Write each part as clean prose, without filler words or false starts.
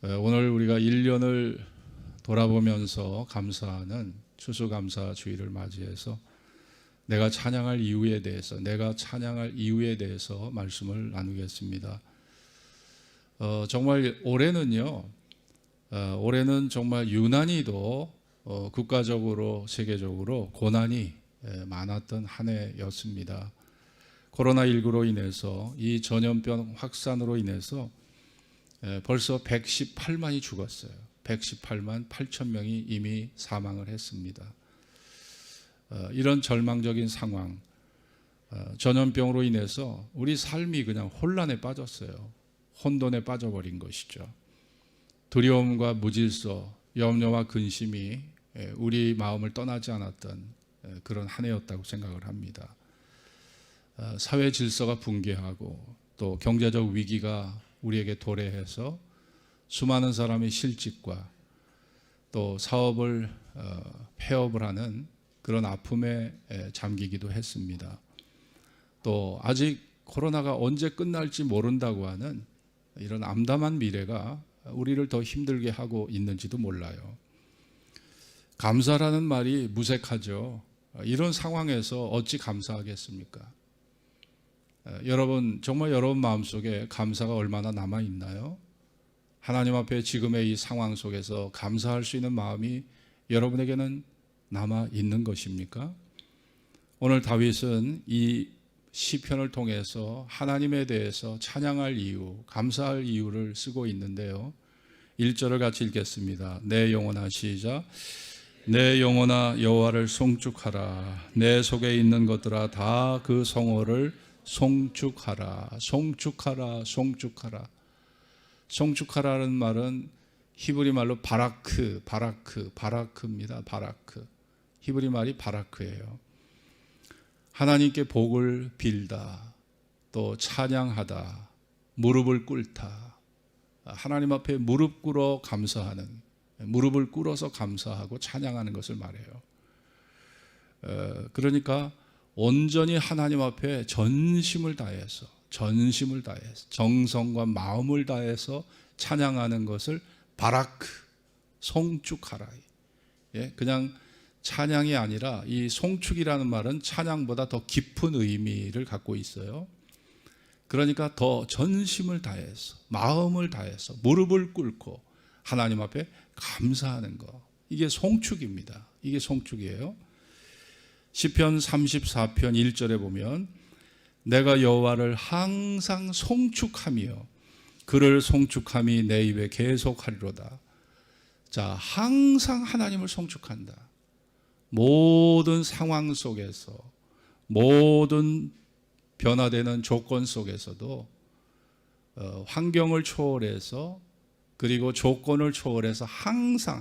오늘 우리가 1년을 돌아보면서 감사하는 추수감사주의를 맞이해서 내가 찬양할 이유에 대해서 말씀을 나누겠습니다. 정말 올해는 정말 유난히도 국가적으로 세계적으로 고난이 많았던 한 해였습니다. 코로나19로 인해서 이 전염병 확산으로 인해서 벌써 118만이 죽었어요. 118만 8천 명이 이미 사망을 했습니다. 이런 절망적인 상황, 전염병으로 인해서 우리 삶이 그냥 혼란에 빠졌어요. 혼돈에 빠져버린 것이죠. 두려움과 무질서, 염려와 근심이 우리 마음을 떠나지 않았던 그런 한 해였다고 생각을 합니다. 사회 질서가 붕괴하고 또 경제적 위기가 우리에게 도래해서 수많은 사람이 실직과 또 사업을 폐업을 하는 그런 아픔에 잠기기도 했습니다. 또 아직 코로나가 언제 끝날지 모른다고 하는 이런 암담한 미래가 우리를 더 힘들게 하고 있는지도 몰라요. 감사라는 말이 무색하죠. 이런 상황에서 어찌 감사하겠습니까? 여러분, 정말 여러분 마음속에 감사가 얼마나 남아있나요? 하나님 앞에 지금의 이 상황 속에서 감사할 수 있는 마음이 여러분에게는 남아있는 것입니까? 오늘 다윗은 이 시편을 통해서 하나님에 대해서 찬양할 이유, 감사할 이유를 쓰고 있는데요. 1절을 같이 읽겠습니다. 내 영혼아, 시작. 내 영혼아 여호와를 송축하라. 내 속에 있는 것들아 다 그 성호를 송축하라. 송축하라. 송축하라. 송축하라는 말은 히브리 말로 바라크입니다. 바라크. 히브리 말이 바라크예요. 하나님께 복을 빌다, 또 찬양하다, 무릎을 꿇다. 하나님 앞에 무릎 꿇어 감사하는, 무릎을 꿇어서 감사하고 찬양하는 것을 말해요. 그러니까 온전히 하나님 앞에 전심을 다해서 정성과 마음을 다해서 찬양하는 것을 바라크, 송축하라. 그냥 찬양이 아니라 이 송축이라는 말은 찬양보다 더 깊은 의미를 갖고 있어요. 그러니까 더 전심을 다해서, 마음을 다해서, 무릎을 꿇고 하나님 앞에 감사하는 것. 이게 송축입니다. 이게 송축이에요. 시편 34편 1절에 보면 내가 여호와를 항상 송축하며 그를 송축함이 내 입에 계속하리로다. 자, 항상 하나님을 송축한다. 모든 상황 속에서, 모든 변화되는 조건 속에서도 환경을 초월해서, 그리고 조건을 초월해서 항상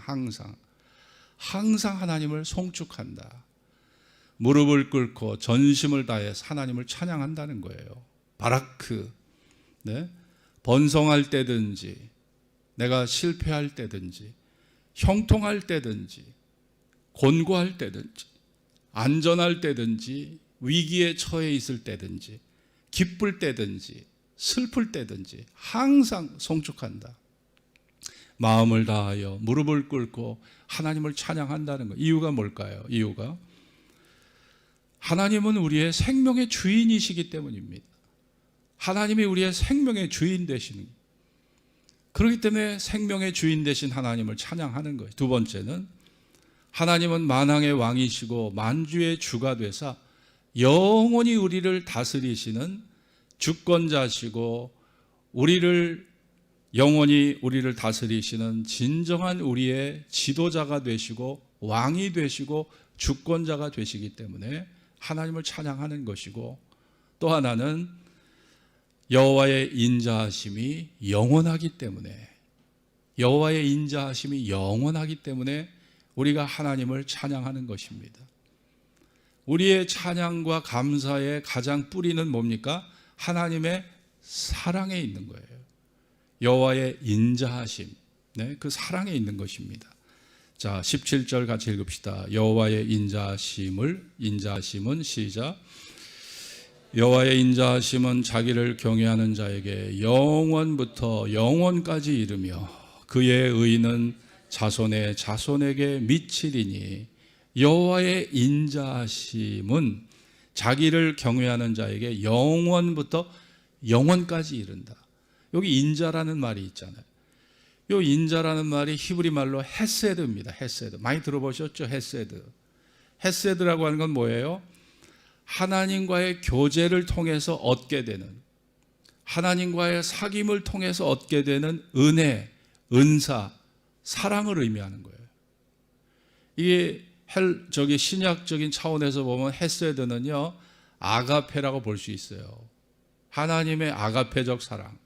하나님을 송축한다. 무릎을 꿇고 전심을 다해서 하나님을 찬양한다는 거예요. 바라크. 네? 번성할 때든지, 내가 실패할 때든지, 형통할 때든지, 곤고할 때든지, 안전할 때든지, 위기에 처해 있을 때든지, 기쁠 때든지, 슬플 때든지 항상 송축한다. 마음을 다하여 무릎을 꿇고 하나님을 찬양한다는 것. 이유가 뭘까요? 이유가 하나님은 우리의 생명의 주인이시기 때문입니다. 하나님이 우리의 생명의 주인 되시는 거예요. 그렇기 때문에 생명의 주인 되신 하나님을 찬양하는 거예요. 두 번째는 하나님은 만왕의 왕이시고 만주의 주가 되사 영원히 우리를 다스리시는 주권자시고 영원히 우리를 다스리시는 진정한 우리의 지도자가 되시고 왕이 되시고 주권자가 되시기 때문에 하나님을 찬양하는 것이고, 또 하나는 여호와의 인자하심이 영원하기 때문에 우리가 하나님을 찬양하는 것입니다. 우리의 찬양과 감사의 가장 뿌리는 뭡니까? 하나님의 사랑에 있는 거예요. 여호와의 인자하심, 그 사랑에 있는 것입니다. 자, 17절 같이 읽읍시다. 여호와의 인자하심은 시작. 여호와의 인자하심은 자기를 경외하는 자에게 영원부터 영원까지 이르며 그의 의는 자손의 자손에게 미치리니 여호와의 인자하심은 자기를 경외하는 자에게 영원부터 영원까지 이른다. 여기 인자라는 말이 있잖아요. 이 인자라는 말이 히브리 말로 헤세드입니다. 헤세드. 많이 들어보셨죠? 헤세드. 헤세드라고 하는 건 뭐예요? 하나님과의 교제를 통해서 얻게 되는, 하나님과의 사귐을 통해서 얻게 되는 은혜, 은사, 사랑을 의미하는 거예요. 이게 신약적인 차원에서 보면 헤세드는요, 아가페라고 볼 수 있어요. 하나님의 아가페적 사랑.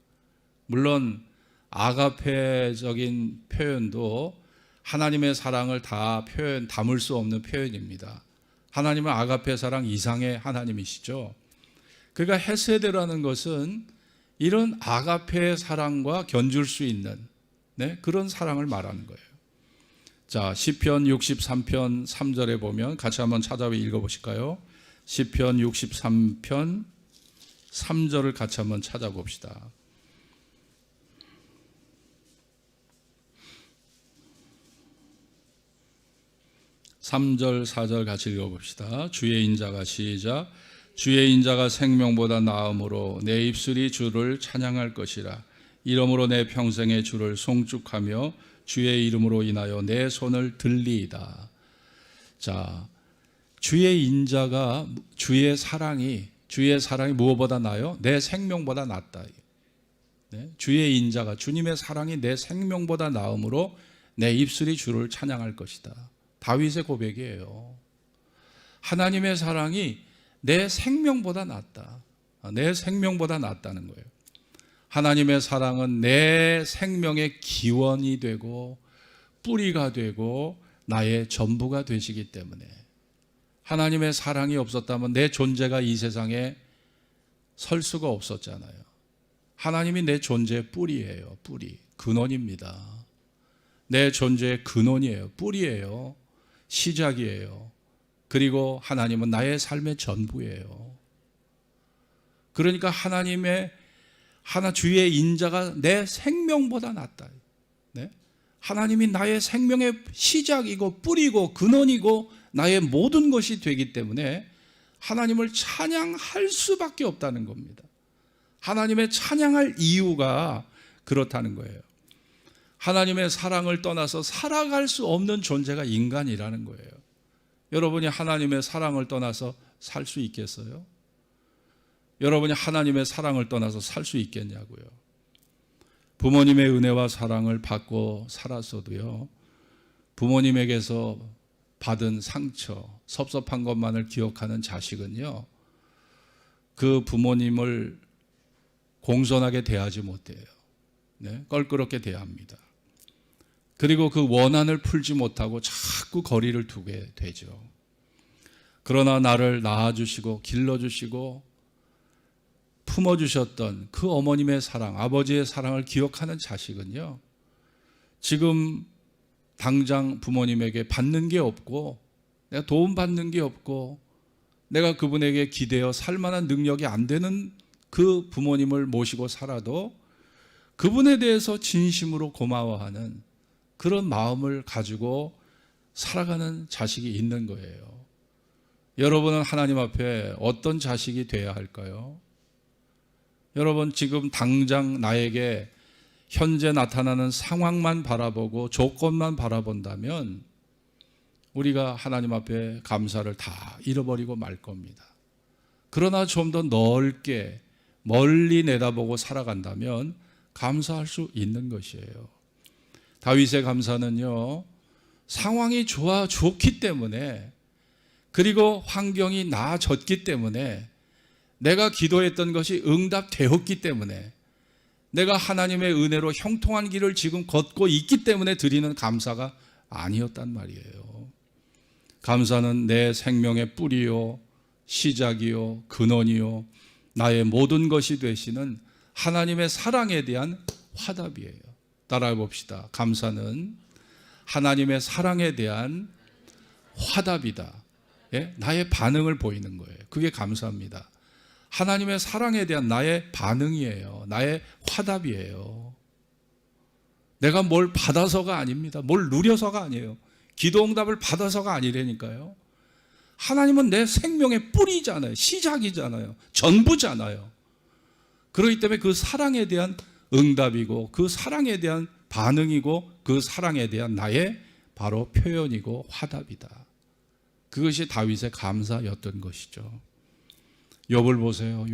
물론 아가페적인 표현도 하나님의 사랑을 다 담을 수 없는 표현입니다. 하나님은 아가페 사랑 이상의 하나님이시죠. 그러니까 헤세드라는 것은 이런 아가페의 사랑과 견줄 수 있는, 네, 그런 사랑을 말하는 거예요. 자, 시편 63편 3절에 보면 같이 한번 찾아서 읽어보실까요? 시편 63편 3절을 같이 한번 찾아봅시다. 3절 4절 같이 읽어봅시다. 주의 인자가 시작. 주의 인자가 생명보다 나음으로 내 입술이 주를 찬양할 것이라. 이러므로 내 평생에 주를 송축하며 주의 이름으로 인하여 내 손을 들리이다. 자, 주의 인자가, 주의 사랑이 무엇보다 나요? 내 생명보다 낫다. 네? 주의 인자가, 주님의 사랑이 내 생명보다 나음으로 내 입술이 주를 찬양할 것이다. 다윗의 고백이에요. 하나님의 사랑이 내 생명보다 낫다. 내 생명보다 낫다는 거예요. 하나님의 사랑은 내 생명의 기원이 되고 뿌리가 되고 나의 전부가 되시기 때문에, 하나님의 사랑이 없었다면 내 존재가 이 세상에 설 수가 없었잖아요. 하나님이 내 존재의 뿌리예요. 뿌리, 근원입니다. 내 존재의 근원이에요. 뿌리예요. 시작이에요. 그리고 하나님은 나의 삶의 전부예요. 그러니까 주의 인자가 내 생명보다 낫다. 네? 하나님이 나의 생명의 시작이고 뿌리고 근원이고 나의 모든 것이 되기 때문에 하나님을 찬양할 수밖에 없다는 겁니다. 하나님의 찬양할 이유가 그렇다는 거예요. 하나님의 사랑을 떠나서 살아갈 수 없는 존재가 인간이라는 거예요. 여러분이 하나님의 사랑을 떠나서 살 수 있겠어요? 여러분이 하나님의 사랑을 떠나서 살 수 있겠냐고요. 부모님의 은혜와 사랑을 받고 살았어도요, 부모님에게서 받은 상처, 섭섭한 것만을 기억하는 자식은요, 그 부모님을 공손하게 대하지 못해요. 네? 껄끄럽게 대합니다. 그리고 그 원한을 풀지 못하고 자꾸 거리를 두게 되죠. 그러나 나를 낳아주시고 길러주시고 품어주셨던 그 어머님의 사랑, 아버지의 사랑을 기억하는 자식은요, 지금 당장 부모님에게 받는 게 없고, 내가 도움받는 게 없고, 내가 그분에게 기대어 살 만한 능력이 안 되는 그 부모님을 모시고 살아도 그분에 대해서 진심으로 고마워하는 그런 마음을 가지고 살아가는 자식이 있는 거예요. 여러분은 하나님 앞에 어떤 자식이 되어야 할까요? 여러분, 지금 당장 나에게 현재 나타나는 상황만 바라보고 조건만 바라본다면 우리가 하나님 앞에 감사를 다 잃어버리고 말 겁니다. 그러나 좀 더 넓게 멀리 내다보고 살아간다면 감사할 수 있는 것이에요. 다윗의 감사는요, 상황이 좋기 때문에, 그리고 환경이 나아졌기 때문에, 내가 기도했던 것이 응답되었기 때문에, 내가 하나님의 은혜로 형통한 길을 지금 걷고 있기 때문에 드리는 감사가 아니었단 말이에요. 감사는 내 생명의 뿌리요, 시작이요, 근원이요, 나의 모든 것이 되시는 하나님의 사랑에 대한 화답이에요. 따라해 봅시다. 감사는 하나님의 사랑에 대한 화답이다. 예? 나의 반응을 보이는 거예요. 그게 감사입니다. 하나님의 사랑에 대한 나의 반응이에요. 나의 화답이에요. 내가 뭘 받아서가 아닙니다. 뭘 누려서가 아니에요. 기도응답을 받아서가 아니라니까요. 하나님은 내 생명의 뿌리잖아요. 시작이잖아요. 전부잖아요. 그렇기 때문에 그 사랑에 대한 응답이고 그 사랑에 대한 반응이고 그 사랑에 대한 나의 바로 표현이고 화답이다. 그것이 다윗의 감사였던 것이죠. 욥을 보세요.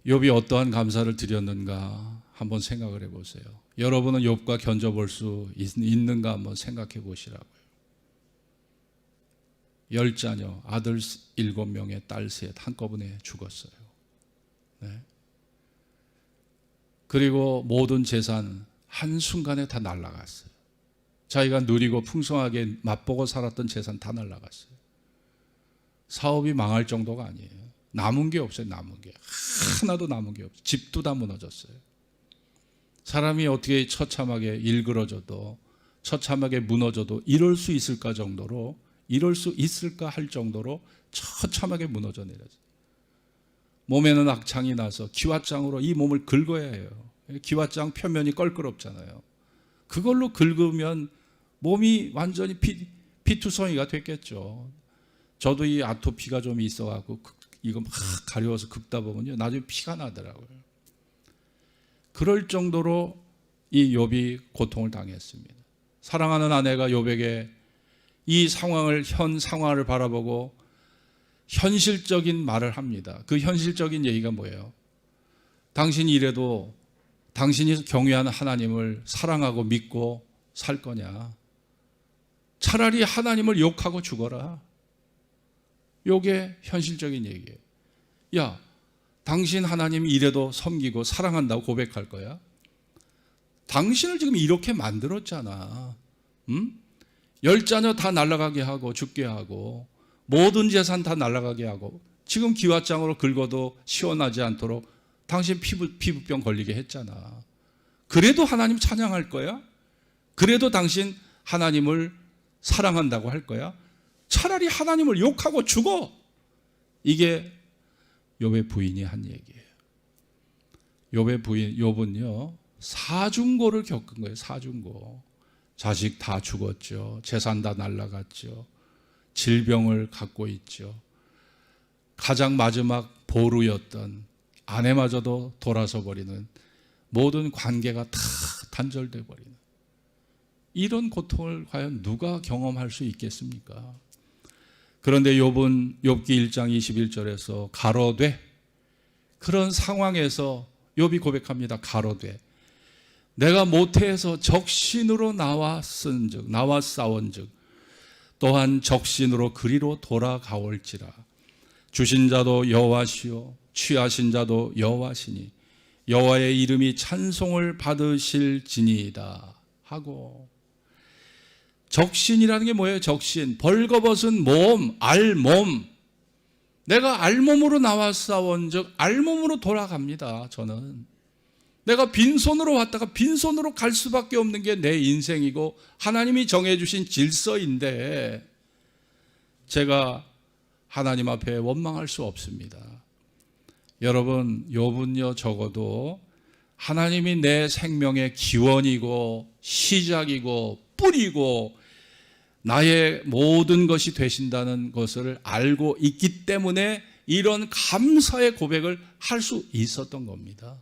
욥이 어떠한 감사를 드렸는가 한번 생각을 해보세요. 여러분은 욥과 견져볼 수 있는가 한번 생각해 보시라고요. 10자녀, 아들 7명에 딸 셋 한꺼번에 죽었어요. 네. 그리고 모든 재산 한순간에 다 날아갔어요. 자기가 누리고 풍성하게 맛보고 살았던 재산 다 날아갔어요. 사업이 망할 정도가 아니에요. 남은 게 없어요. 남은 게 하나도 남은 게 없어요. 집도 다 무너졌어요. 사람이 어떻게 처참하게 일그러져도 처참하게 무너져도 이럴 수 있을까 정도로 이럴 수 있을까 할 정도로 처참하게 무너져 내려져요. 몸에는 악창이 나서 기왓장으로 이 몸을 긁어야 해요. 기왓장 표면이 껄끄럽잖아요. 그걸로 긁으면 몸이 완전히 피투성이가 됐겠죠. 저도 이 아토피가 좀 있어갖고 이거 막 가려워서 긁다 보면요 나중에 피가 나더라고요. 그럴 정도로 이 욥이 고통을 당했습니다. 사랑하는 아내가 욥에게 이 상황을 현 상황을 바라보고 현실적인 말을 합니다. 그 현실적인 얘기가 뭐예요? 당신이 이래도 당신이 경외하는 하나님을 사랑하고 믿고 살 거냐? 차라리 하나님을 욕하고 죽어라. 이게 현실적인 얘기예요. 야, 당신 하나님이 이래도 섬기고 사랑한다고 고백할 거야? 당신을 지금 이렇게 만들었잖아. 10자녀 다 날아가게 하고 죽게 하고 모든 재산 다 날아가게 하고 지금 기왓장으로 긁어도 시원하지 않도록 당신 피부병 걸리게 했잖아. 그래도 하나님 찬양할 거야? 그래도 당신 하나님을 사랑한다고 할 거야? 차라리 하나님을 욕하고 죽어. 이게 욥의 부인이 한 얘기예요. 욥의 부인 욥은요 사중고를 겪은 거예요. 사중고. 자식 다 죽었죠. 재산 다 날아갔죠. 질병을 갖고 있죠. 가장 마지막 보루였던 아내마저도 돌아서 버리는 모든 관계가 다 단절돼 버리는 이런 고통을 과연 누가 경험할 수 있겠습니까? 그런데 욥은 욥기 1장 21절에서 가로되 그런 상황에서 욥이 고백합니다. 가로되 내가 모태에서 적신으로 나와 싸운즉 또한 적신으로 그리로 돌아가올지라. 주신 자도 여호와시요 취하신 자도 여호와시니 여호와의 이름이 찬송을 받으실지니이다 하고. 적신이라는 게 뭐예요? 적신, 벌거벗은 몸, 알몸. 내가 알몸으로 나와 싸운즉 알몸으로 돌아갑니다. 저는 내가 빈손으로 왔다가 빈손으로 갈 수밖에 없는 게 내 인생이고 하나님이 정해주신 질서인데 제가 하나님 앞에 원망할 수 없습니다. 여러분, 욥은요 적어도 하나님이 내 생명의 기원이고 시작이고 뿌리고 나의 모든 것이 되신다는 것을 알고 있기 때문에 이런 감사의 고백을 할 수 있었던 겁니다.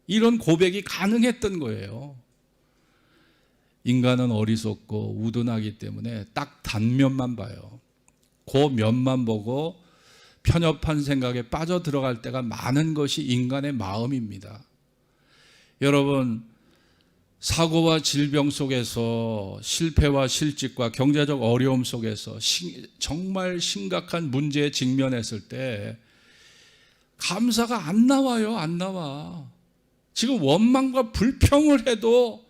이런 고백이 가능했던 거예요. 인간은 어리석고 우둔하기 때문에 딱 단면만 봐요. 그 면만 보고 편협한 생각에 빠져들어갈 때가 많은 것이 인간의 마음입니다. 여러분, 사고와 질병 속에서 실패와 실직과 경제적 어려움 속에서 정말 심각한 문제에 직면했을 때 감사가 안 나와요. 안 나와. 지금 원망과 불평을 해도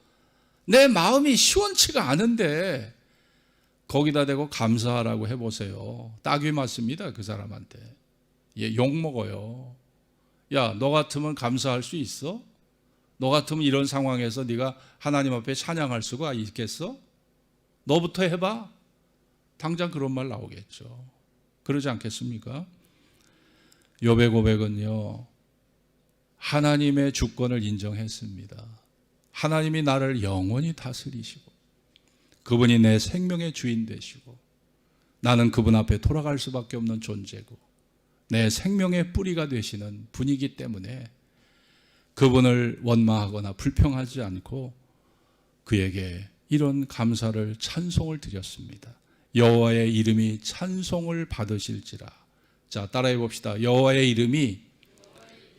내 마음이 시원치가 않은데 거기다 대고 감사하라고 해보세요. 딱이 맞습니다. 그 사람한테. 욕먹어요. 야, 너 같으면 감사할 수 있어? 너 같으면 이런 상황에서 네가 하나님 앞에 찬양할 수가 있겠어? 너부터 해봐. 당장 그런 말 나오겠죠. 그러지 않겠습니까? 욥의 고백은요 하나님의 주권을 인정했습니다. 하나님이 나를 영원히 다스리시고 그분이 내 생명의 주인 되시고 나는 그분 앞에 돌아갈 수밖에 없는 존재고 내 생명의 뿌리가 되시는 분이기 때문에 그분을 원망하거나 불평하지 않고 그에게 이런 감사를 찬송을 드렸습니다. 여호와의 이름이 찬송을 받으실지라. 자, 따라해 봅시다. 여호와의 이름이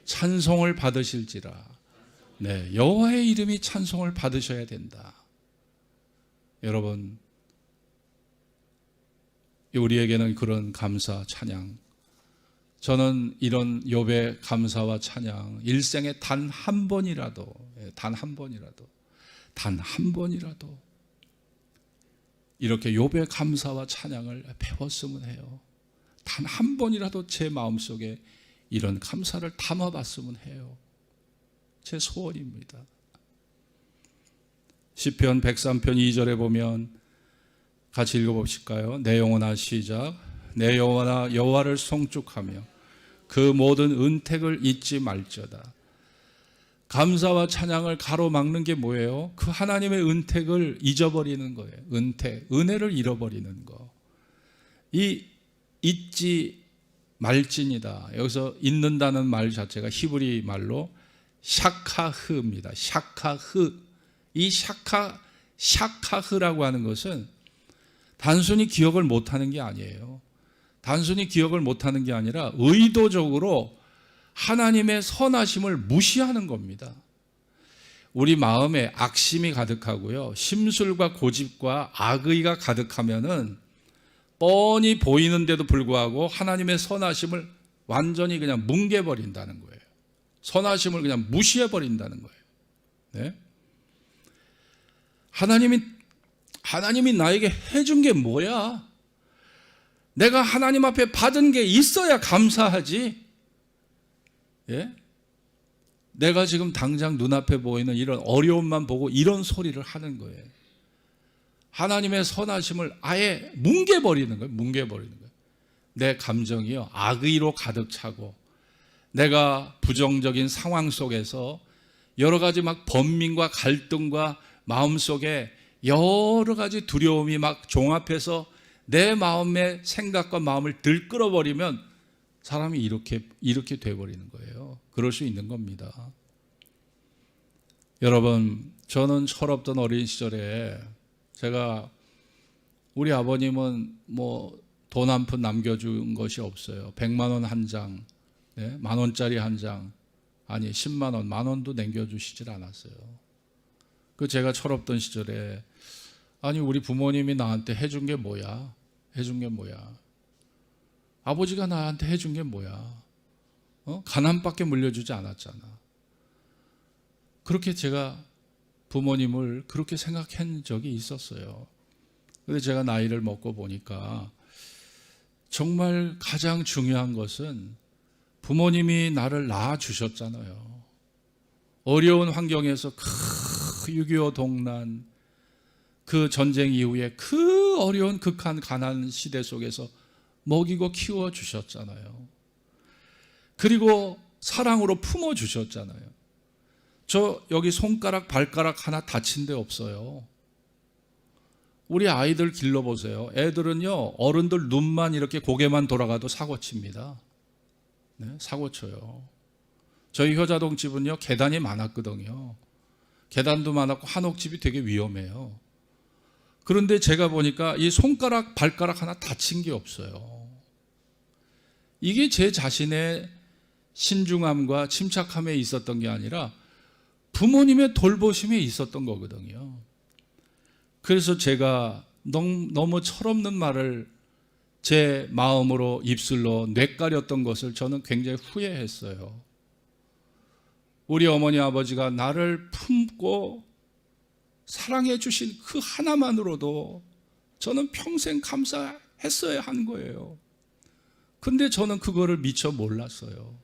찬송을 받으실지라. 네, 여호와의 이름이 찬송을 받으셔야 된다. 여러분, 우리에게는 그런 감사, 찬양, 저는 이런 욥의 감사와 찬양 일생에 단 한 번이라도 이렇게 욥의 감사와 찬양을 배웠으면 해요. 단 한 번이라도 제 마음속에 이런 감사를 담아봤으면 해요. 제 소원입니다. 시편 103편 2절에 보면 같이 읽어보실까요? 내 영혼아 시작. 내 영혼아 여호와를 송축하며 그 모든 은택을 잊지 말지어다. 감사와 찬양을 가로막는 게 뭐예요? 그 하나님의 은택을 잊어버리는 거예요. 은택, 은혜를 잃어버리는 거. 이 잊지 말진이다. 여기서 잊는다는 말 자체가 히브리 말로 샤카흐입니다. 샤카흐. 이 샤카흐라고 하는 것은 단순히 기억을 못하는 게 아니에요. 단순히 기억을 못하는 게 아니라 의도적으로 하나님의 선하심을 무시하는 겁니다. 우리 마음에 악심이 가득하고요, 심술과 고집과 악의가 가득하면은 뻔히 보이는데도 불구하고 하나님의 선하심을 완전히 그냥 뭉개버린다는 거예요. 선하심을 그냥 무시해버린다는 거예요. 네? 하나님이 나에게 해준 게 뭐야? 내가 하나님 앞에 받은 게 있어야 감사하지. 예? 내가 지금 당장 눈앞에 보이는 이런 어려움만 보고 이런 소리를 하는 거예요. 하나님의 선하심을 아예 뭉개버리는 거예요. 뭉개버리는 거예요. 내 감정이요, 악의로 가득 차고 내가 부정적인 상황 속에서 여러 가지 막 번민과 갈등과 마음속에 여러 가지 두려움이 막 종합해서 내 마음의 생각과 마음을 들끓어버리면 사람이 이렇게 돼버리는 거예요. 그럴 수 있는 겁니다. 여러분, 저는 철없던 어린 시절에 제가 우리 아버님은 뭐 돈 한 푼 남겨준 것이 없어요. 100만 원 한 장, 네? 만 원짜리 한 장, 아니 10만 원, 만 원도 남겨주시질 않았어요. 그 제가 철없던 시절에 아니 우리 부모님이 나한테 해준 게 뭐야? 해준 게 뭐야? 아버지가 나한테 해준 게 뭐야? 가난밖에 물려주지 않았잖아. 그렇게 제가 부모님을 그렇게 생각한 적이 있었어요. 그런데 제가 나이를 먹고 보니까 정말 가장 중요한 것은 부모님이 나를 낳아주셨잖아요. 어려운 환경에서 그 6.25 동란, 그 전쟁 이후에 그 어려운 극한 가난 시대 속에서 먹이고 키워주셨잖아요. 그리고 사랑으로 품어주셨잖아요. 저 여기 손가락, 발가락 하나 다친 데 없어요. 우리 아이들 길러보세요. 애들은요, 어른들 눈만 이렇게 고개만 돌아가도 사고칩니다. 네, 사고쳐요. 저희 효자동 집은요, 계단이 많았거든요. 계단도 많았고 한옥집이 되게 위험해요. 그런데 제가 보니까 이 손가락, 발가락 하나 다친 게 없어요. 이게 제 자신의 신중함과 침착함에 있었던 게 아니라 부모님의 돌보심에 있었던 거거든요. 그래서 제가 너무 철없는 말을 제 마음으로 입술로 뇌까렸던 것을 저는 굉장히 후회했어요. 우리 어머니 아버지가 나를 품고 사랑해 주신 그 하나만으로도 저는 평생 감사했어야 한 거예요. 근데 저는 그거를 미처 몰랐어요.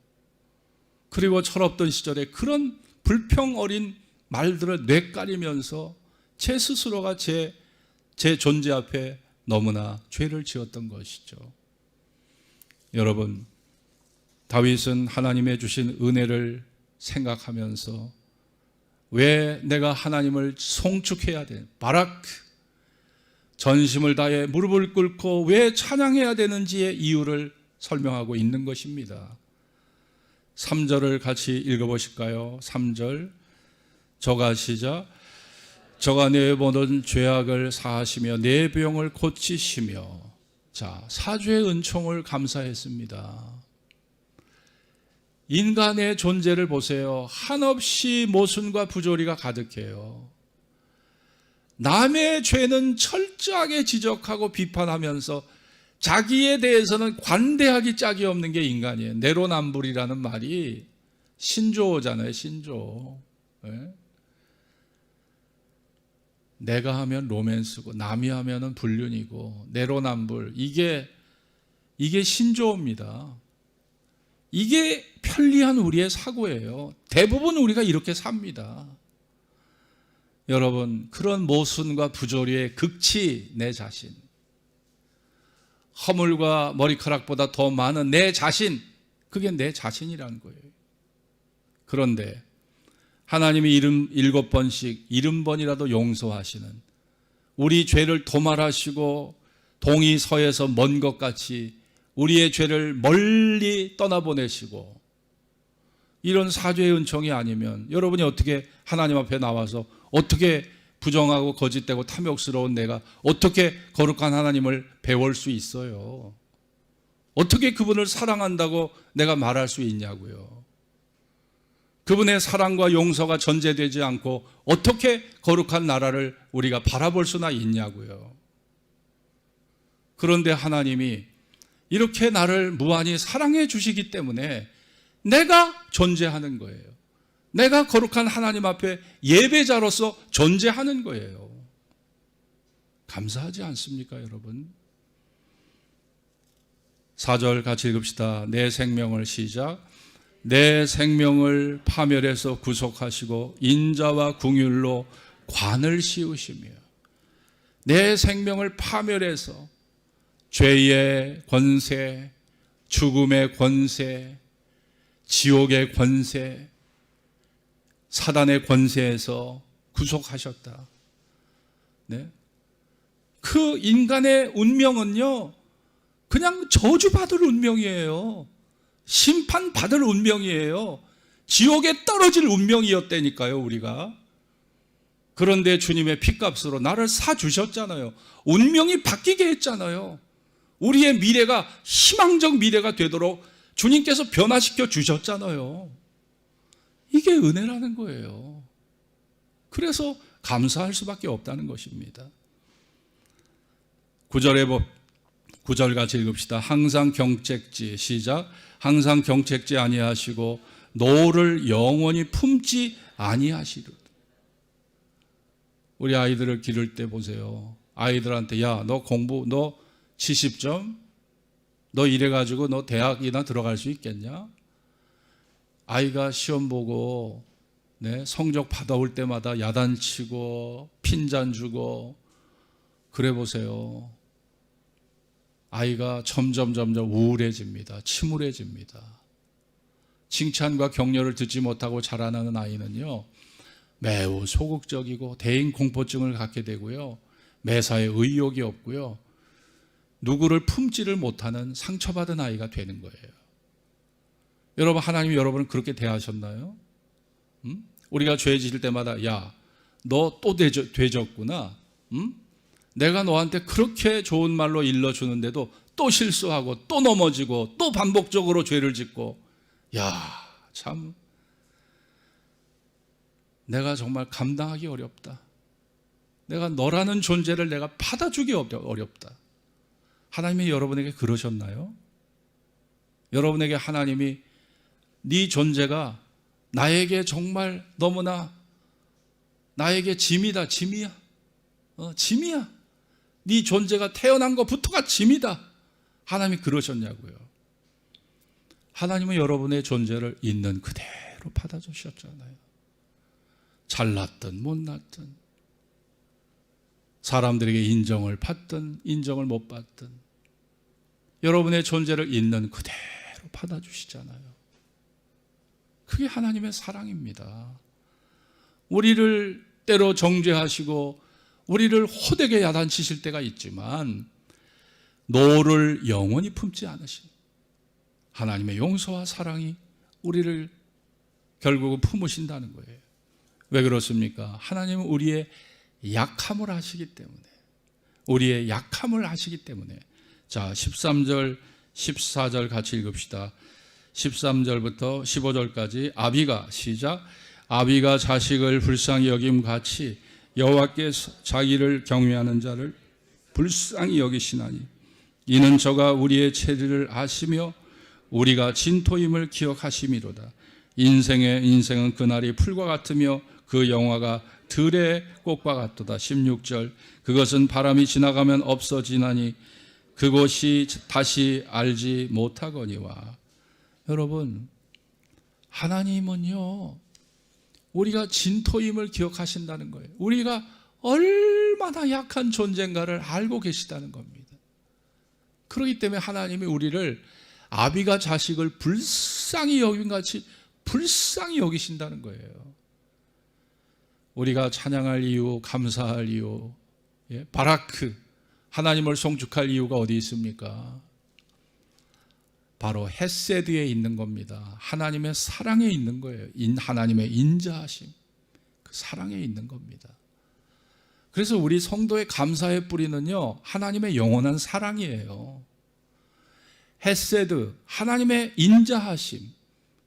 그리고 철없던 시절에 그런 불평 어린 말들을 뇌까리면서 제 스스로가 제 존재 앞에 너무나 죄를 지었던 것이죠. 여러분, 다윗은 하나님의 주신 은혜를 생각하면서 왜 내가 하나님을 송축해야 돼? 바라크, 전심을 다해 무릎을 꿇고 왜 찬양해야 되는지의 이유를 설명하고 있는 것입니다. 3절을 같이 읽어보실까요? 3절, 저가 시작. 저가 내 모든 죄악을 사하시며 내 병을 고치시며. 자, 사주의 은총을 감사했습니다. 인간의 존재를 보세요. 한없이 모순과 부조리가 가득해요. 남의 죄는 철저하게 지적하고 비판하면서 자기에 대해서는 관대하기 짝이 없는 게 인간이에요. 내로남불이라는 말이 신조어잖아요. 신조어. 네? 내가 하면 로맨스고 남이 하면은 불륜이고 내로남불, 이게 신조어입니다. 이게 편리한 우리의 사고예요. 대부분 우리가 이렇게 삽니다. 여러분, 그런 모순과 부조리의 극치 내 자신, 허물과 머리카락보다 더 많은 내 자신, 그게 내 자신이라는 거예요. 그런데 하나님이 7번씩 70번이라도 용서하시는, 우리 죄를 도말하시고 동이 서에서 먼 것 같이 우리의 죄를 멀리 떠나보내시고, 이런 사죄의 은총이 아니면 여러분이 어떻게 하나님 앞에 나와서 어떻게 부정하고 거짓되고 탐욕스러운 내가 어떻게 거룩한 하나님을 배울 수 있어요? 어떻게 그분을 사랑한다고 내가 말할 수 있냐고요? 그분의 사랑과 용서가 전제되지 않고 어떻게 거룩한 나라를 우리가 바라볼 수나 있냐고요? 그런데 하나님이 이렇게 나를 무한히 사랑해 주시기 때문에 내가 존재하는 거예요. 내가 거룩한 하나님 앞에 예배자로서 존재하는 거예요. 감사하지 않습니까, 여러분? 4절 같이 읽읍시다. 내 생명을 시작. 내 생명을 파멸해서 구속하시고 인자와 긍휼로 관을 씌우시며. 내 생명을 파멸해서 죄의 권세, 죽음의 권세, 지옥의 권세, 사단의 권세에서 구속하셨다. 네? 그 인간의 운명은요, 그냥 저주받을 운명이에요. 심판받을 운명이에요. 지옥에 떨어질 운명이었다니까요, 우리가. 그런데 주님의 핏값으로 나를 사주셨잖아요. 운명이 바뀌게 했잖아요. 우리의 미래가 희망적 미래가 되도록 주님께서 변화시켜 주셨잖아요. 이게 은혜라는 거예요. 그래서 감사할 수밖에 없다는 것입니다. 9절 같이 읽읍시다. 항상 경책지, 시작. 항상 경책지 아니하시고 노를 영원히 품지 아니하시리로다. 우리 아이들을 기를 때 보세요. 아이들한테 야, 너 공부, 너 70점? 너 이래가지고 너 대학이나 들어갈 수 있겠냐? 아이가 시험 보고 성적 받아올 때마다 야단치고 핀잔 주고 그래 보세요. 아이가 점점 우울해집니다. 침울해집니다. 칭찬과 격려를 듣지 못하고 자라나는 아이는요, 매우 소극적이고 대인 공포증을 갖게 되고요, 매사에 의욕이 없고요, 누구를 품지를 못하는 상처받은 아이가 되는 거예요. 여러분, 하나님이 여러분을 그렇게 대하셨나요? 우리가 죄 지을 때마다 야, 너 또 되졌구나. 내가 너한테 그렇게 좋은 말로 일러주는데도 또 실수하고 또 넘어지고 또 반복적으로 죄를 짓고, 야, 참 내가 정말 감당하기 어렵다. 내가 너라는 존재를 내가 받아주기 어렵다. 하나님이 여러분에게 그러셨나요? 여러분에게 하나님이 네 존재가 나에게 정말 너무나 나에게 짐이다, 짐이야. 짐이야. 네 존재가 태어난 것부터가 짐이다. 하나님이 그러셨냐고요. 하나님은 여러분의 존재를 있는 그대로 받아주셨잖아요. 잘났든 못났든, 사람들에게 인정을 받든 인정을 못 받든 여러분의 존재를 있는 그대로 받아주시잖아요. 그게 하나님의 사랑입니다. 우리를 때로 정죄하시고 우리를 호되게 야단치실 때가 있지만 노를 영원히 품지 않으신 하나님의 용서와 사랑이 우리를 결국은 품으신다는 거예요. 왜 그렇습니까? 하나님은 우리의 약함을 아시기 때문에, 우리의 약함을 아시기 때문에. 자, 13절 14절 같이 읽읍시다. 13절부터 15절까지 아비가, 시작. 아비가 자식을 불쌍히 여김 같이 여호와께 자기를 경외하는 자를 불쌍히 여기시나니 이는 저가 우리의 체리를 아시며 우리가 진토임을 기억하심이로다. 인생은 그날이 풀과 같으며 그 영화가 들의 꽃과 같도다. 16절. 그것은 바람이 지나가면 없어지나니 그곳이 다시 알지 못하거니와. 여러분, 하나님은요, 우리가 진토임을 기억하신다는 거예요. 우리가 얼마나 약한 존재인가를 알고 계시다는 겁니다. 그렇기 때문에 하나님이 우리를 아비가 자식을 불쌍히 여김같이 불쌍히 여기신다는 거예요. 우리가 찬양할 이유, 감사할 이유, 바라크, 하나님을 송축할 이유가 어디 있습니까? 바로 헤세드에 있는 겁니다. 하나님의 사랑에 있는 거예요. 하나님의 인자하심, 그 사랑에 있는 겁니다. 그래서 우리 성도의 감사의 뿌리는요, 하나님의 영원한 사랑이에요. 헤세드, 하나님의 인자하심,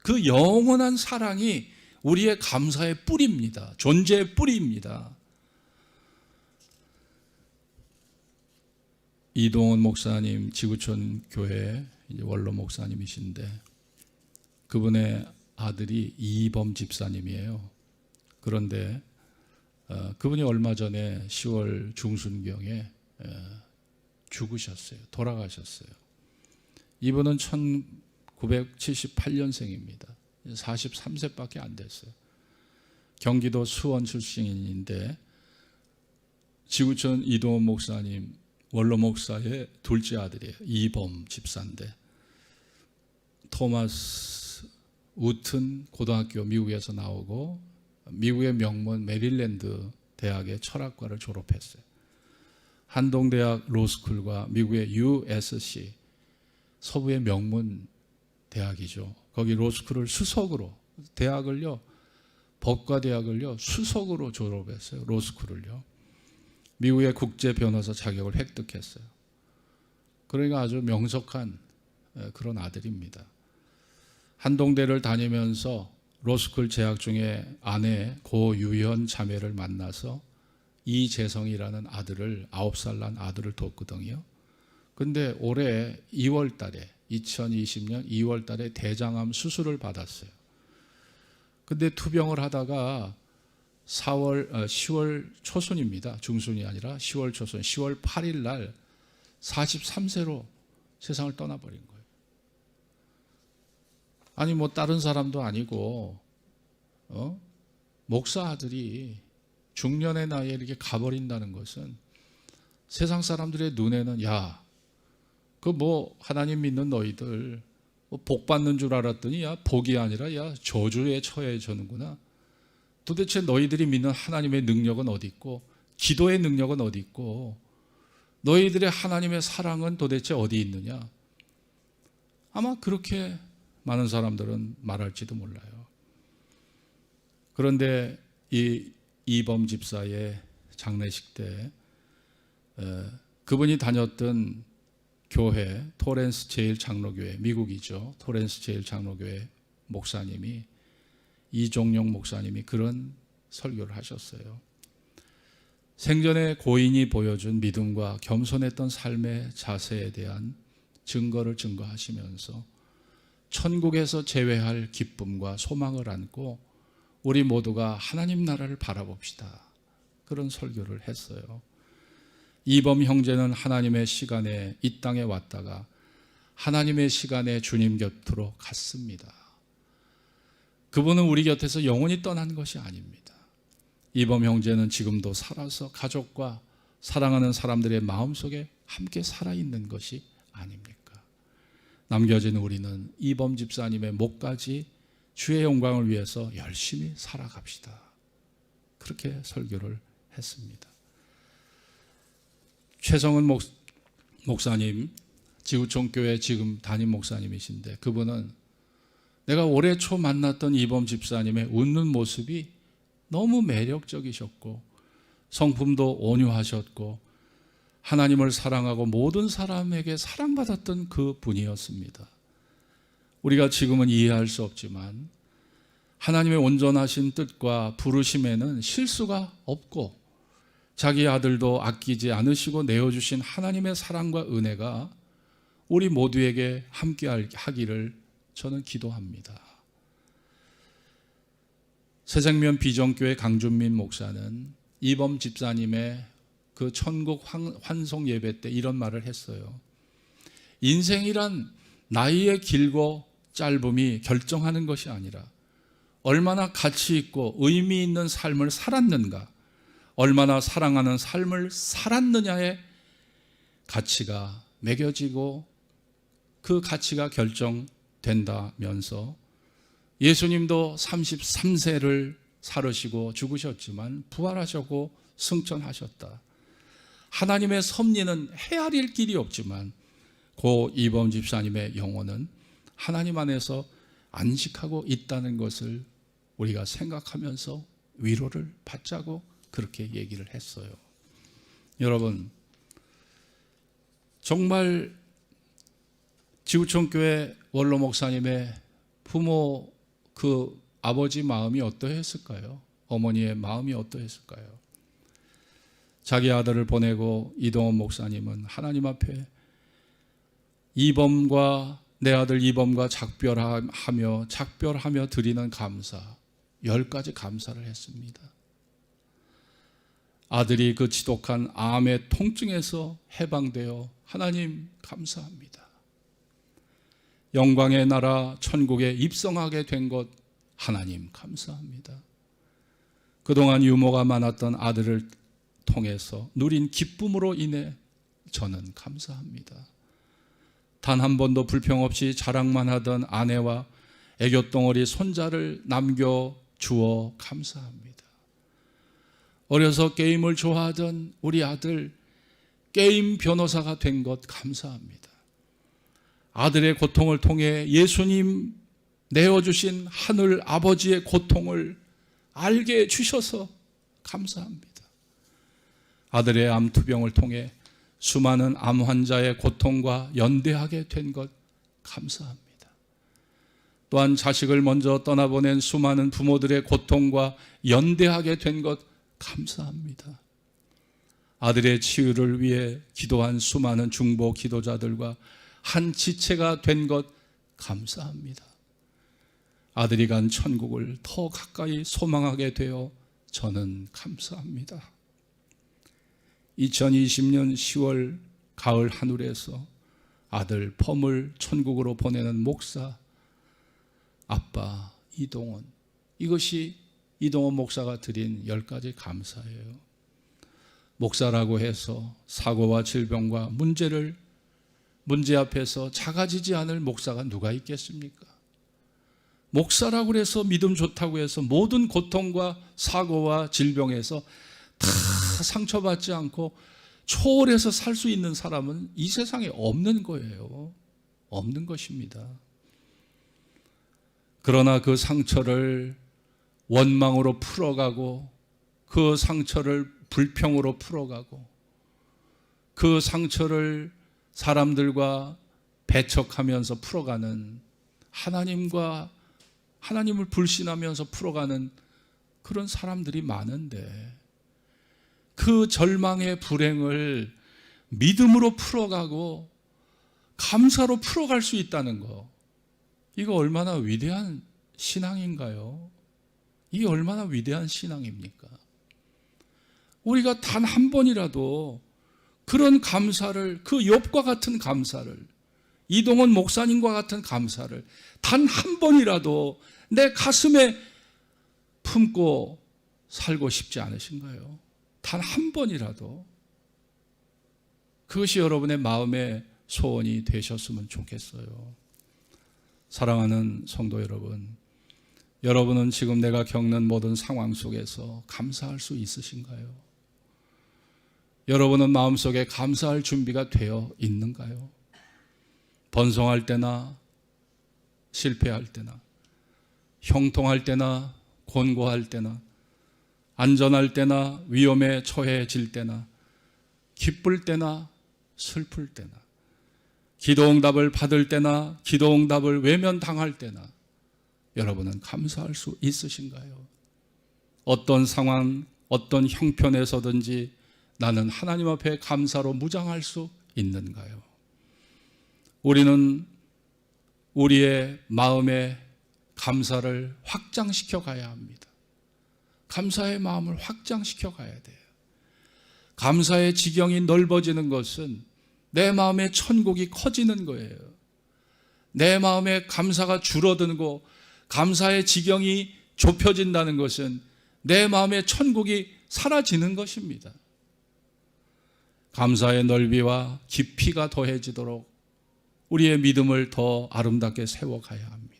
그 영원한 사랑이 우리의 감사의 뿌리입니다. 존재의 뿌리입니다. 이동원 목사님, 지구촌 교회 원로 목사님이신데 그분의 아들이 이범 집사님이에요. 그런데 그분이 얼마 전에 10월 중순경에 죽으셨어요. 돌아가셨어요. 이분은 1978년생입니다. 43세밖에 안 됐어요. 경기도 수원 출신인데 지구촌 이동원 목사님 원로 목사의 둘째 아들이에요. 이범 집사인데 토마스 우튼 고등학교 미국에서 나오고 미국의 명문 메릴랜드 대학의 철학과를 졸업했어요. 한동대학 로스쿨과 미국의 USC 서부의 명문 대학이죠. 거기 로스쿨을 수석으로, 대학을요, 법과대학을요 수석으로 졸업했어요. 로스쿨을요. 미국의 국제 변호사 자격을 획득했어요. 그러니까 아주 명석한 그런 아들입니다. 한동대를 다니면서 로스쿨 재학 중에 아내 고유현 자매를 만나서 이재성이라는 아들을 9살 난 아들을 뒀거든요. 근데 올해 2월 달에 2020년 2월 달에 대장암 수술을 받았어요. 근데 투병을 하다가 10월 초순입니다. 중순이 아니라 10월 초순, 10월 8일 날 43세로 세상을 떠나버린 거예요. 아니 뭐 다른 사람도 아니고 목사 아들이 중년의 나이에 이렇게 가버린다는 것은 세상 사람들의 눈에는 야, 그 뭐 하나님 믿는 너희들 복 받는 줄 알았더니 야 복이 아니라 야 저주에 처해졌는구나. 도대체 너희들이 믿는 하나님의 능력은 어디 있고 기도의 능력은 어디 있고 너희들의 하나님의 사랑은 도대체 어디 있느냐. 아마 그렇게 많은 사람들은 말할지도 몰라요. 그런데 이 이범 집사의 장례식 때 그분이 다녔던 교회 토렌스 제일장로교회, 미국이죠. 토렌스 제일장로교회 목사님이 이종용 목사님이 그런 설교를 하셨어요. 생전에 고인이 보여준 믿음과 겸손했던 삶의 자세에 대한 증거를 증거하시면서 천국에서 재회할 기쁨과 소망을 안고 우리 모두가 하나님 나라를 바라봅시다. 그런 설교를 했어요. 이범 형제는 하나님의 시간에 이 땅에 왔다가 하나님의 시간에 주님 곁으로 갔습니다. 그분은 우리 곁에서 영원히 떠난 것이 아닙니다. 이범 형제는 지금도 살아서 가족과 사랑하는 사람들의 마음속에 함께 살아있는 것이 아닙니까? 남겨진 우리는 이범 집사님의 목까지 주의 영광을 위해서 열심히 살아갑시다. 그렇게 설교를 했습니다. 최성은 목사님, 지구촌교회 지금 담임 목사님이신데, 그분은 내가 올해 초 만났던 이범 집사님의 웃는 모습이 너무 매력적이셨고 성품도 온유하셨고 하나님을 사랑하고 모든 사람에게 사랑받았던 그 분이었습니다. 우리가 지금은 이해할 수 없지만 하나님의 온전하신 뜻과 부르심에는 실수가 없고 자기 아들도 아끼지 않으시고 내어주신 하나님의 사랑과 은혜가 우리 모두에게 함께 하기를 저는 기도합니다. 새생명 비전교회 강준민 목사는 이범 집사님의 그 천국 환송 예배 때 이런 말을 했어요. 인생이란 나이의 길고 짧음이 결정하는 것이 아니라 얼마나 가치 있고 의미 있는 삶을 살았는가, 얼마나 사랑하는 삶을 살았느냐의 가치가 매겨지고 그 가치가 결정된다면서 예수님도 33세를 살으시고 죽으셨지만 부활하셨고 승천하셨다. 하나님의 섭리는 헤아릴 길이 없지만 고 이범 집사님의 영혼은 하나님 안에서 안식하고 있다는 것을 우리가 생각하면서 위로를 받자고 그렇게 얘기를 했어요. 여러분, 정말 지구촌교회 원로 목사님의 부모 그 아버지 마음이 어떠했을까요? 어머니의 마음이 어떠했을까요? 자기 아들을 보내고 이동원 목사님은 하나님 앞에 이범과 내 아들 이범과 작별하며 드리는 감사 10가지 감사를 했습니다. 아들이 그 지독한 암의 통증에서 해방되어 하나님 감사합니다. 영광의 나라 천국에 입성하게 된 것 하나님 감사합니다. 그동안 유모가 많았던 아들을 통해서 누린 기쁨으로 인해 저는 감사합니다. 단 한 번도 불평 없이 자랑만 하던 아내와 애교덩어리 손자를 남겨주어 감사합니다. 어려서 게임을 좋아하던 우리 아들 게임 변호사가 된 것 감사합니다. 아들의 고통을 통해 예수님 내어주신 하늘 아버지의 고통을 알게 해주셔서 감사합니다. 아들의 암투병을 통해 수많은 암 환자의 고통과 연대하게 된 것 감사합니다. 또한 자식을 먼저 떠나보낸 수많은 부모들의 고통과 연대하게 된 것 감사합니다. 아들의 치유를 위해 기도한 수많은 중보 기도자들과 한 지체가 된 것 감사합니다. 아들이 간 천국을 더 가까이 소망하게 되어 저는 감사합니다. 2020년 10월 가을 하늘에서 아들 펌을 천국으로 보내는 목사 아빠 이동원, 이것이 이동원 목사가 드린 10가지 감사예요. 목사라고 해서 사고와 질병과 문제 앞에서 작아지지 않을 목사가 누가 있겠습니까? 목사라고 해서 믿음 좋다고 해서 모든 고통과 사고와 질병에서 다 상처받지 않고 초월해서 살 수 있는 사람은 이 세상에 없는 거예요. 없는 것입니다. 그러나 그 상처를 원망으로 풀어가고 그 상처를 불평으로 풀어가고 그 상처를 사람들과 배척하면서 풀어가는 하나님을 불신하면서 풀어가는 그런 사람들이 많은데 그 절망의 불행을 믿음으로 풀어가고 감사로 풀어갈 수 있다는 거, 이거 얼마나 위대한 신앙인가요? 이게 얼마나 위대한 신앙입니까? 우리가 단 한 번이라도 그런 감사를, 그 욥과 같은 감사를, 이동원 목사님과 같은 감사를 단 한 번이라도 내 가슴에 품고 살고 싶지 않으신가요? 단 한 번이라도 그것이 여러분의 마음의 소원이 되셨으면 좋겠어요. 사랑하는 성도 여러분, 여러분은 지금 내가 겪는 모든 상황 속에서 감사할 수 있으신가요? 여러분은 마음속에 감사할 준비가 되어 있는가요? 번성할 때나 실패할 때나, 형통할 때나 곤고할 때나, 안전할 때나 위험에 처해질 때나, 기쁠 때나 슬플 때나, 기도응답을 받을 때나 기도응답을 외면당할 때나 여러분은 감사할 수 있으신가요? 어떤 상황, 어떤 형편에서든지 나는 하나님 앞에 감사로 무장할 수 있는가요? 우리는 우리의 마음의 감사를 확장시켜 가야 합니다. 감사의 마음을 확장시켜 가야 돼요. 감사의 지경이 넓어지는 것은 내 마음의 천국이 커지는 거예요. 내 마음의 감사가 줄어들고 감사의 지경이 좁혀진다는 것은 내 마음의 천국이 사라지는 것입니다. 감사의 넓이와 깊이가 더해지도록 우리의 믿음을 더 아름답게 세워가야 합니다.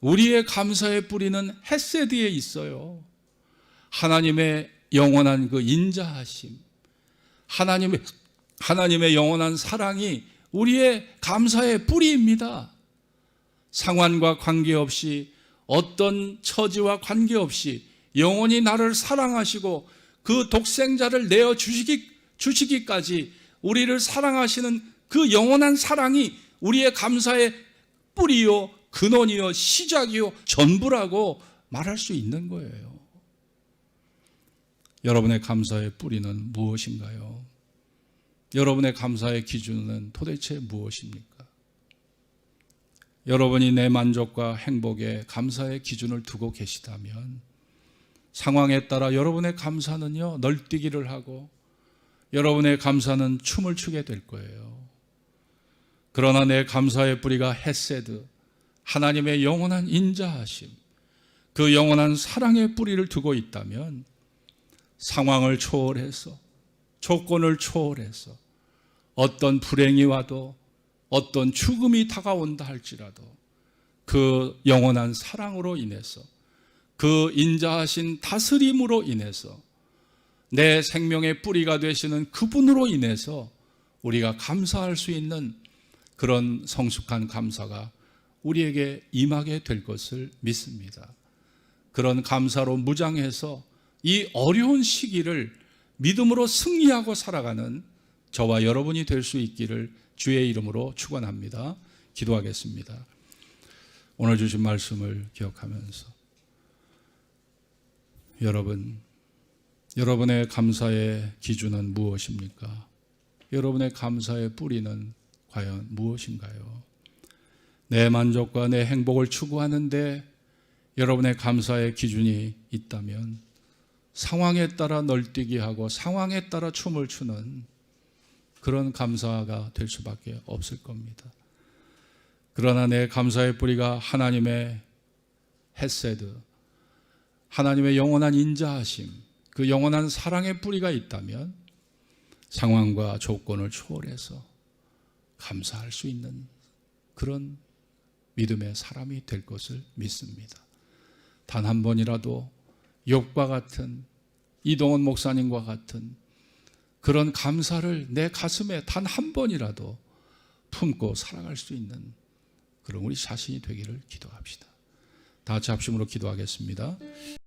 우리의 감사의 뿌리는 헤세드에 있어요. 하나님의 영원한 그 인자하심, 하나님의 영원한 사랑이 우리의 감사의 뿌리입니다. 상황과 관계없이, 어떤 처지와 관계없이 영원히 나를 사랑하시고 그 독생자를 내어 주시기까지 우리를 사랑하시는 그 영원한 사랑이 우리의 감사의 뿌리요, 근원이요, 시작이요, 전부라고 말할 수 있는 거예요. 여러분의 감사의 뿌리는 무엇인가요? 여러분의 감사의 기준은 도대체 무엇입니까? 여러분이 내 만족과 행복에 감사의 기준을 두고 계시다면 상황에 따라 여러분의 감사는요, 널뛰기를 하고 여러분의 감사는 춤을 추게 될 거예요. 그러나 내 감사의 뿌리가 헤세드, 하나님의 영원한 인자하심, 그 영원한 사랑의 뿌리를 두고 있다면 상황을 초월해서, 조건을 초월해서 어떤 불행이 와도, 어떤 죽음이 다가온다 할지라도 그 영원한 사랑으로 인해서, 그 인자하신 다스림으로 인해서, 내 생명의 뿌리가 되시는 그분으로 인해서 우리가 감사할 수 있는 그런 성숙한 감사가 우리에게 임하게 될 것을 믿습니다. 그런 감사로 무장해서 이 어려운 시기를 믿음으로 승리하고 살아가는 저와 여러분이 될 수 있기를 주의 이름으로 축원합니다. 기도하겠습니다. 오늘 주신 말씀을 기억하면서 여러분의 감사의 기준은 무엇입니까? 여러분의 감사의 뿌리는 과연 무엇인가요? 내 만족과 내 행복을 추구하는데 여러분의 감사의 기준이 있다면 상황에 따라 널뛰기 하고 상황에 따라 춤을 추는 그런 감사가 될 수밖에 없을 겁니다. 그러나 내 감사의 뿌리가 하나님의 헤세드, 하나님의 영원한 인자하심, 그 영원한 사랑의 뿌리가 있다면 상황과 조건을 초월해서 감사할 수 있는 그런 믿음의 사람이 될 것을 믿습니다. 단 한 번이라도 욥과 같은, 이동원 목사님과 같은 그런 감사를 내 가슴에 단 한 번이라도 품고 살아갈 수 있는 그런 우리 자신이 되기를 기도합시다. 다 같이 합심으로 기도하겠습니다.